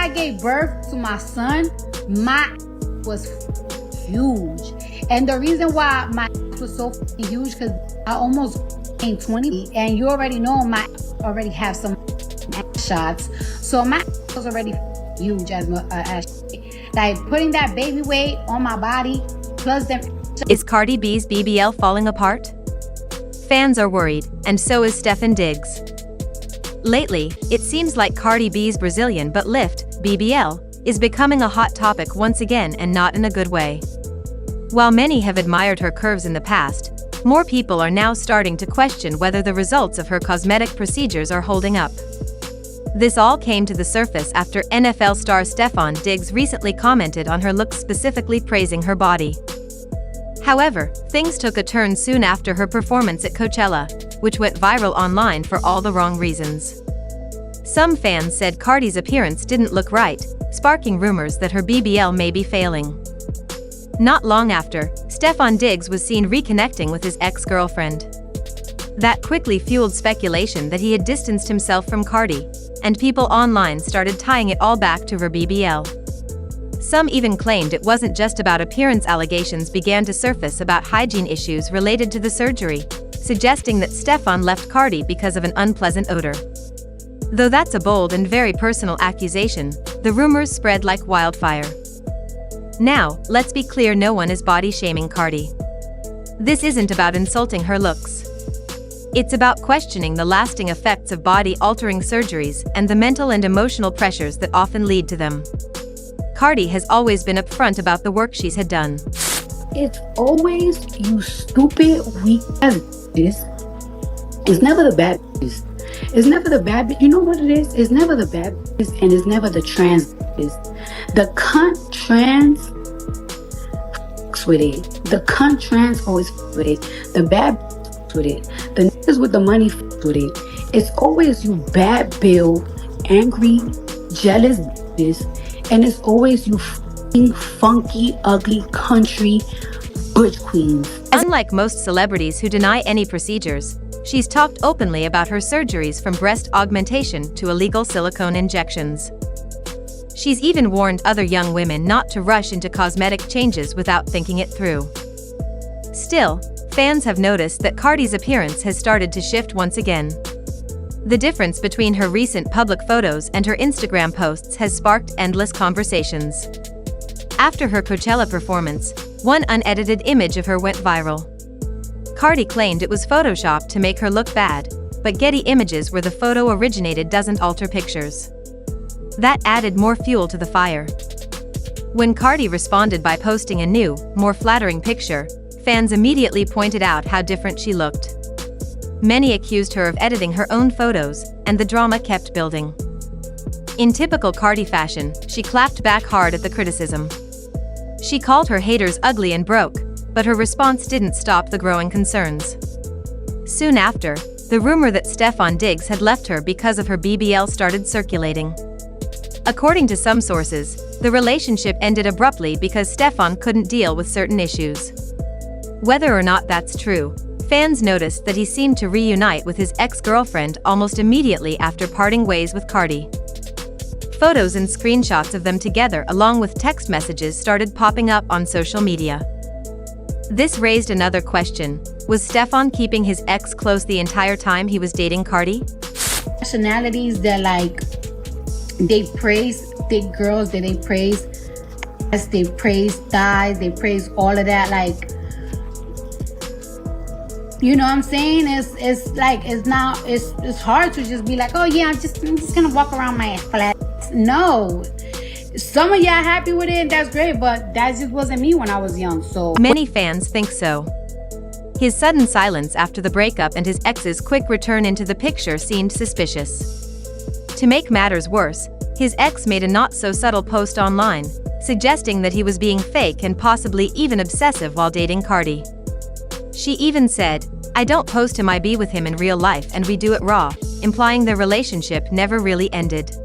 I gave birth to my son, my was huge. And the reason why my was so huge, because I almost gained 20. And you already know my already have some shots. So my was already huge as like putting that baby weight on my body, plus them. Is Cardi B's BBL falling apart? Fans are worried, and so is Stefon Diggs. Lately, it seems like Cardi B's Brazilian butt lift, BBL, is becoming a hot topic once again, and not in a good way. While many have admired her curves in the past, more people are now starting to question whether the results of her cosmetic procedures are holding up. This all came to the surface after NFL star Stefon Diggs recently commented on her looks, specifically praising her body. However, things took a turn soon after her performance at Coachella, which went viral online for all the wrong reasons. Some fans said Cardi's appearance didn't look right, sparking rumors that her BBL may be failing. Not long after, Stefon Diggs was seen reconnecting with his ex-girlfriend. That quickly fueled speculation that he had distanced himself from Cardi, and people online started tying it all back to her BBL. Some even claimed it wasn't just about appearance. Allegations began to surface about hygiene issues related to the surgery, suggesting that Stefon left Cardi because of an unpleasant odor. Though that's a bold and very personal accusation, the rumors spread like wildfire. Now, let's be clear, no one is body-shaming Cardi. This isn't about insulting her looks. It's about questioning the lasting effects of body-altering surgeries and the mental and emotional pressures that often lead to them. Cardi has always been upfront about the work she's had done. It's always you stupid, weak as this. It's never the bad bitches. It's never the bad. You know what it is? It's never the bad bitches, and it's never the trans bitches. The cunt trans fucks with it. The cunt trans always fucks with it. The bad fucks with it. The niggas with the money fucks with it. It's always you bad bill, angry, jealous bitches. And it's always you funky, ugly country butch queens. Unlike most celebrities who deny any procedures, she's talked openly about her surgeries, from breast augmentation to illegal silicone injections. She's even warned other young women not to rush into cosmetic changes without thinking it through. Still, fans have noticed that Cardi's appearance has started to shift once again. The difference between her recent public photos and her Instagram posts has sparked endless conversations. After her Coachella performance, one unedited image of her went viral. Cardi claimed it was photoshopped to make her look bad, but Getty Images, where the photo originated, doesn't alter pictures. That added more fuel to the fire. When Cardi responded by posting a new, more flattering picture, fans immediately pointed out how different she looked. Many accused her of editing her own photos, and the drama kept building. In typical Cardi fashion, she clapped back hard at the criticism. She called her haters ugly and broke, but her response didn't stop the growing concerns. Soon after, the rumor that Stefon Diggs had left her because of her BBL started circulating. According to some sources, the relationship ended abruptly because Stefon couldn't deal with certain issues. Whether or not that's true, fans noticed that he seemed to reunite with his ex-girlfriend almost immediately after parting ways with Cardi. Photos and screenshots of them together, along with text messages, started popping up on social media. This raised another question: was Stefon keeping his ex close the entire time he was dating Cardi? Nationalities that they praise thick girls, that they praise, yes, they praise thighs, they praise all of that, you know what I'm saying? It's hard to just be like, oh yeah, I'm just gonna walk around my flat. No. Some of y'all happy with it, and that's great, but that just wasn't me when I was young, so. Many fans think so. His sudden silence after the breakup and his ex's quick return into the picture seemed suspicious. To make matters worse, his ex made a not-so-subtle post online, suggesting that he was being fake and possibly even obsessive while dating Cardi. She even said, "I don't post him, I be with him in real life and we do it raw," implying their relationship never really ended.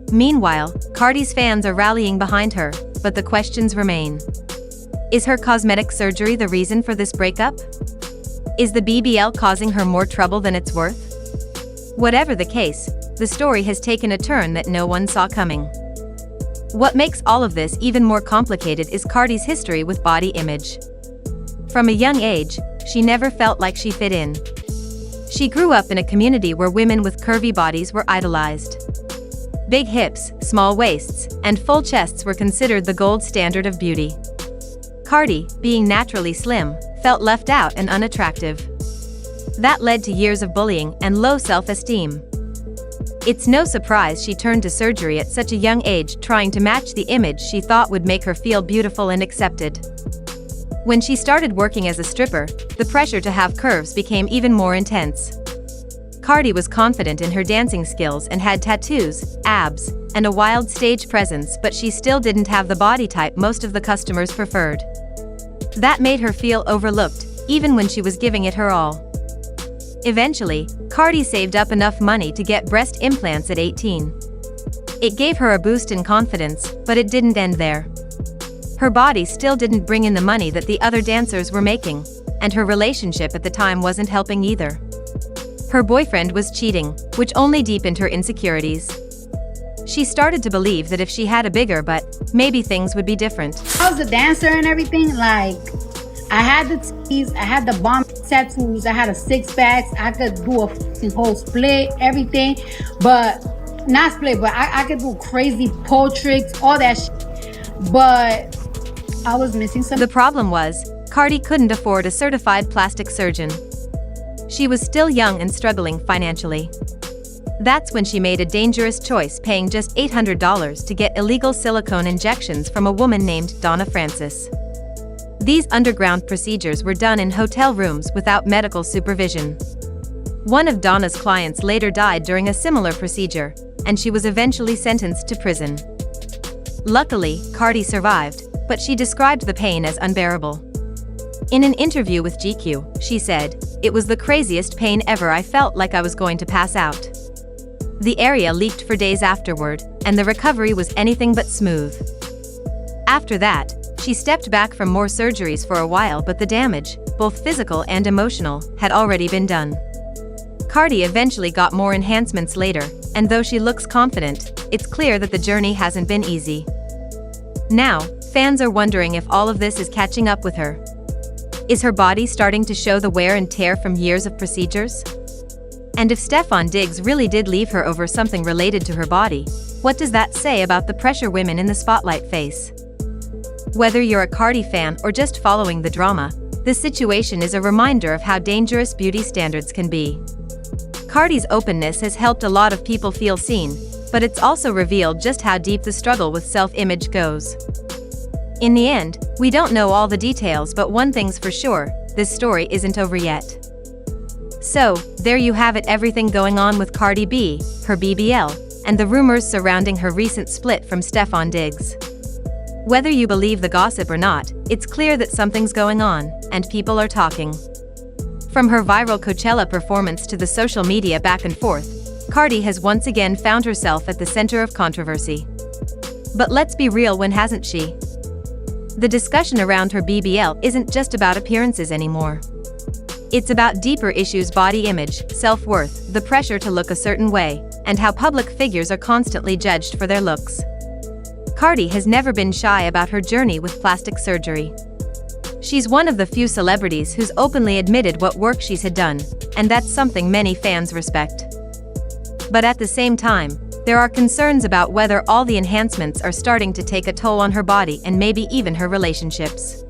Meanwhile, Cardi's fans are rallying behind her, but the questions remain. Is her cosmetic surgery the reason for this breakup? Is the BBL causing her more trouble than it's worth? Whatever the case, the story has taken a turn that no one saw coming. What makes all of this even more complicated is Cardi's history with body image. From a young age, she never felt like she fit in. She grew up in a community where women with curvy bodies were idolized. Big hips, small waists, and full chests were considered the gold standard of beauty. Cardi, being naturally slim, felt left out and unattractive. That led to years of bullying and low self-esteem. It's no surprise she turned to surgery at such a young age, trying to match the image she thought would make her feel beautiful and accepted. When she started working as a stripper, the pressure to have curves became even more intense. Cardi was confident in her dancing skills and had tattoos, abs, and a wild stage presence, but she still didn't have the body type most of the customers preferred. That made her feel overlooked, even when she was giving it her all. Eventually, Cardi saved up enough money to get breast implants at 18. It gave her a boost in confidence, but it didn't end there. Her body still didn't bring in the money that the other dancers were making, and her relationship at the time wasn't helping either. Her boyfriend was cheating, which only deepened her insecurities. She started to believe that if she had a bigger butt, maybe things would be different. I was a dancer and everything. Like, I had the titties, I had the bomb tattoos, I had a six-pack, I could do a fucking whole split, everything. But, not split, but I could do crazy pole tricks, all that shit. But I was missing something. The problem was, Cardi couldn't afford a certified plastic surgeon. She was still young and struggling financially. That's when she made a dangerous choice, paying just $800 to get illegal silicone injections from a woman named Donna Francis. These underground procedures were done in hotel rooms without medical supervision. One of Donna's clients later died during a similar procedure, and she was eventually sentenced to prison. Luckily, Cardi survived, but she described the pain as unbearable. In an interview with GQ, she said, "It was the craziest pain ever. I felt like I was going to pass out." The area leaked for days afterward, and the recovery was anything but smooth. After that, she stepped back from more surgeries for a while, but the damage, both physical and emotional, had already been done. Cardi eventually got more enhancements later, and though she looks confident, it's clear that the journey hasn't been easy. Now, fans are wondering if all of this is catching up with her. Is her body starting to show the wear and tear from years of procedures? And if Stefon Diggs really did leave her over something related to her body, what does that say about the pressure women in the spotlight face? Whether you're a Cardi fan or just following the drama, this situation is a reminder of how dangerous beauty standards can be. Cardi's openness has helped a lot of people feel seen, but it's also revealed just how deep the struggle with self-image goes. In the end, we don't know all the details, but one thing's for sure, this story isn't over yet. So, there you have it, everything going on with Cardi B, her BBL, and the rumors surrounding her recent split from Stefon Diggs. Whether you believe the gossip or not, it's clear that something's going on, and people are talking. From her viral Coachella performance to the social media back and forth, Cardi has once again found herself at the center of controversy. But let's be real, when hasn't she? The discussion around her BBL isn't just about appearances anymore. It's about deeper issues: body image, self-worth, the pressure to look a certain way, and how public figures are constantly judged for their looks. Cardi has never been shy about her journey with plastic surgery. She's one of the few celebrities who's openly admitted what work she's had done, and that's something many fans respect. But at the same time, there are concerns about whether all the enhancements are starting to take a toll on her body and maybe even her relationships.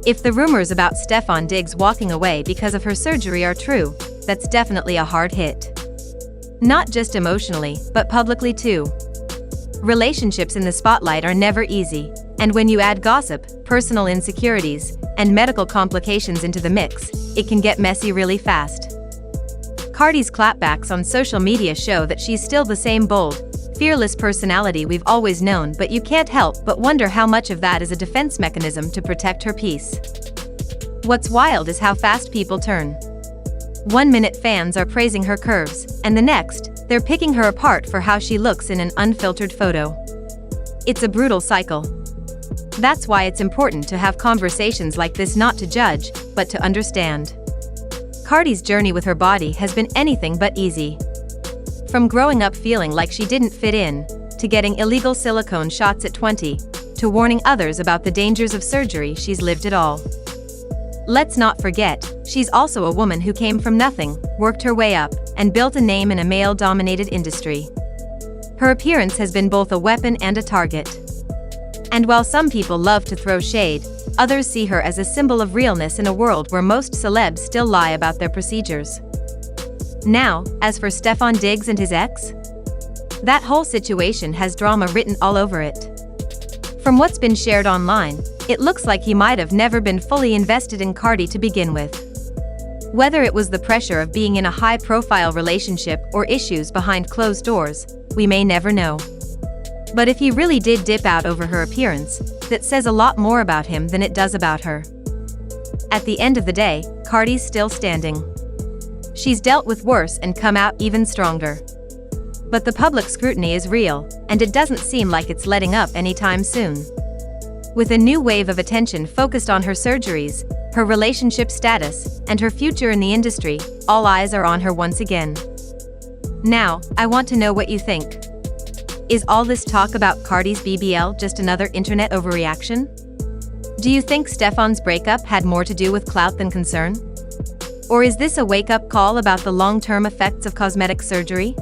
If the rumors about Stefon Diggs walking away because of her surgery are true, that's definitely a hard hit. Not just emotionally, but publicly too. Relationships in the spotlight are never easy, and when you add gossip, personal insecurities, and medical complications into the mix, it can get messy really fast. Cardi's clapbacks on social media show that she's still the same bold, fearless personality we've always known, but you can't help but wonder how much of that is a defense mechanism to protect her peace. What's wild is how fast people turn. 1 minute fans are praising her curves, and the next, they're picking her apart for how she looks in an unfiltered photo. It's a brutal cycle. That's why it's important to have conversations like this, not to judge, but to understand. Cardi's journey with her body has been anything but easy. From growing up feeling like she didn't fit in, to getting illegal silicone shots at 20, to warning others about the dangers of surgery, she's lived it all. Let's not forget, she's also a woman who came from nothing, worked her way up, and built a name in a male-dominated industry. Her appearance has been both a weapon and a target. And while some people love to throw shade, others see her as a symbol of realness in a world where most celebs still lie about their procedures. Now, as for Stefon Diggs and his ex? That whole situation has drama written all over it. From what's been shared online, it looks like he might have never been fully invested in Cardi to begin with. Whether it was the pressure of being in a high-profile relationship or issues behind closed doors, we may never know. But if he really did dip out over her appearance, that says a lot more about him than it does about her. At the end of the day, Cardi's still standing. She's dealt with worse and come out even stronger. But the public scrutiny is real, and it doesn't seem like it's letting up anytime soon. With a new wave of attention focused on her surgeries, her relationship status, and her future in the industry, all eyes are on her once again. Now, I want to know what you think. Is all this talk about Cardi's BBL just another internet overreaction? Do you think Stefon's breakup had more to do with clout than concern? Or is this a wake-up call about the long-term effects of cosmetic surgery?